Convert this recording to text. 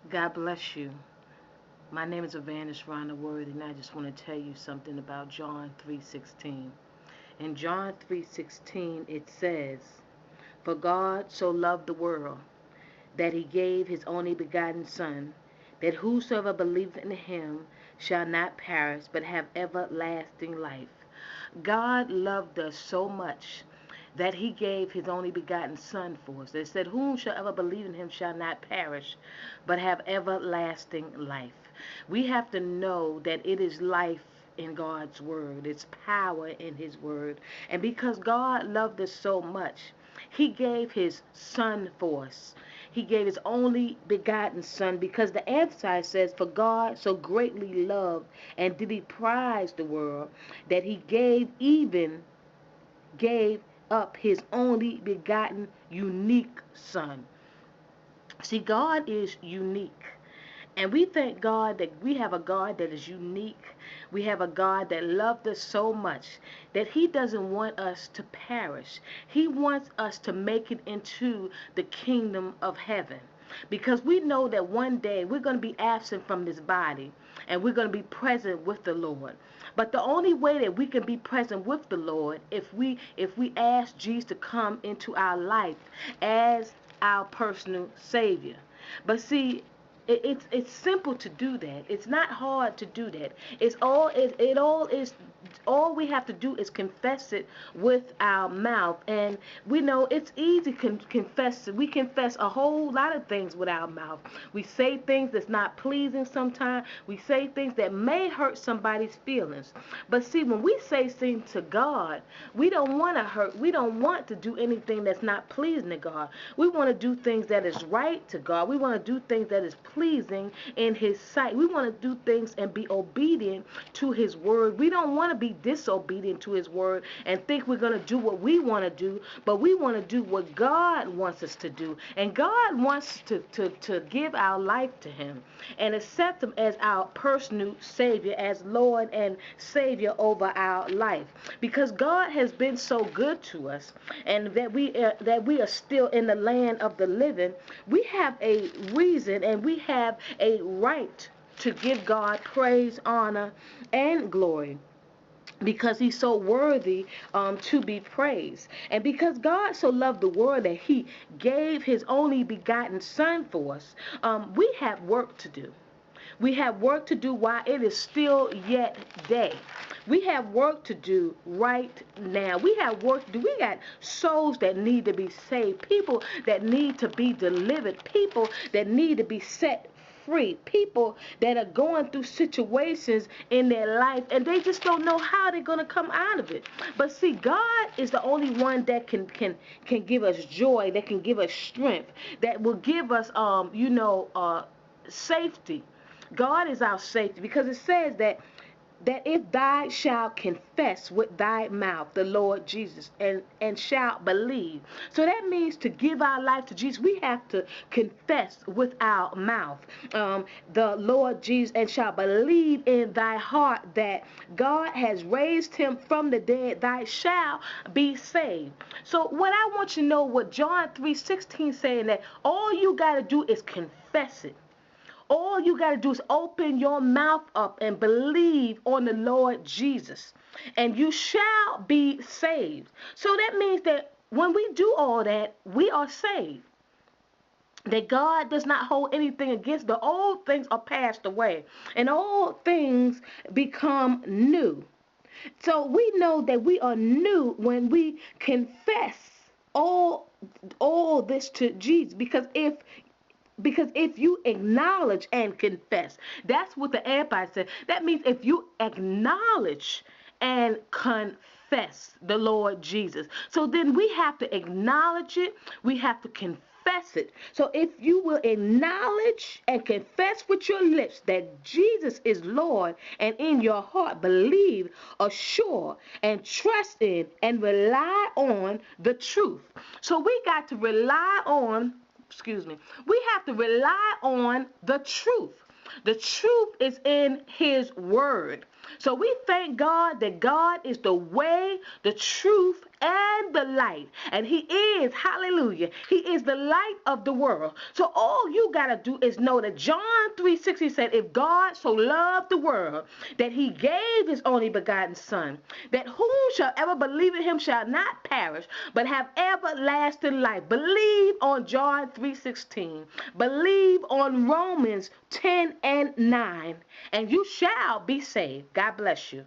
God bless you. My name is Evangelist Rhonda Worthy, and I just want to tell you something about John 3:16. In John 3:16, it says, "For God so loved the world that he gave his only begotten Son, that whosoever believeth in him shall not perish, but have everlasting life." God loved us so much that he gave his only begotten Son for us. It said, "Whom shall ever believe in him shall not perish, but have everlasting life." We have to know that it is life in God's word. It's power in his word. And because God loved us so much, he gave his Son for us. He gave his only begotten Son, because the Amplified says, "For God so greatly loved and did he prize the world, that he gave up his only begotten unique Son." See, God is unique. And we thank God that we have a God that is unique. We have a God that loved us so much that he doesn't want us to perish. He wants us to make it into the kingdom of heaven. Because we know that one day we're going to be absent from this body and we're going to be present with the Lord. But the only way that we can be present with the Lord, if we ask Jesus to come into our life as our personal Savior. But see, it's simple to do that. It's not hard to do that. All we have to do is confess it with our mouth, and we know it's easy to confess it. We confess a whole lot of things with our mouth. We say things that's not pleasing sometimes. We say things that may hurt somebody's feelings. But see, when we say things to God, we don't want to hurt. We don't want to do anything that's not pleasing to God. We want to do things that is right to God. We want to do things that is pleasing in his sight. We want to do things and be obedient to his word. We don't want to be disobedient to his word and think we're going to do what we want to do, but we want to do what God wants us to do. And God wants to give our life to him and accept him as our personal Savior, as Lord and Savior over our life. Because God has been so good to us, and that we are still in the land of the living, we have a reason and we have a right to give God praise, honor, and glory, because he's so worthy to be praised. And because God so loved the world that he gave his only begotten Son for us, we have work to do. We have work to do while it is still yet day. We have work to do right now. We have work to do. We got souls that need to be saved, people that need to be delivered, people that need to be set free, people that are going through situations in their life and they just don't know how they're going to come out of it. But see, God is the only one that can give us joy, that can give us strength, that will give us safety. God is our safety, because it says that if thou shalt confess with thy mouth the Lord Jesus and shalt believe. So that means to give our life to Jesus, we have to confess with our mouth the Lord Jesus, and shall believe in thy heart that God has raised him from the dead, thou shalt be saved. So what I want you to know, what John 3:16 saying, that all you got to do is confess it. All you got to do is open your mouth up and believe on the Lord Jesus, and you shall be saved. So that means that when we do all that, we are saved. That God does not hold anything against, but all things are passed away, and all things become new. So we know that we are new when we confess all all this to Jesus, because if you acknowledge and confess, that's what the Empire said. That means if you acknowledge and confess the Lord Jesus. So then we have to acknowledge it, we have to confess it. So if you will acknowledge and confess with your lips that Jesus is Lord, and in your heart believe, assure, and trust in and rely on the truth. So we got to rely on, we have to rely on the truth. The truth is in his word. So we thank God that God is the way, the truth, and the light. And he is, hallelujah, he is the light of the world. So all you got to do is know that John 3:16 said, if God so loved the world that he gave his only begotten son, that whom shall ever believe in him shall not perish, but have everlasting life. Believe on John 3:16. Believe on Romans 10 and 9, and you shall be saved. God bless you.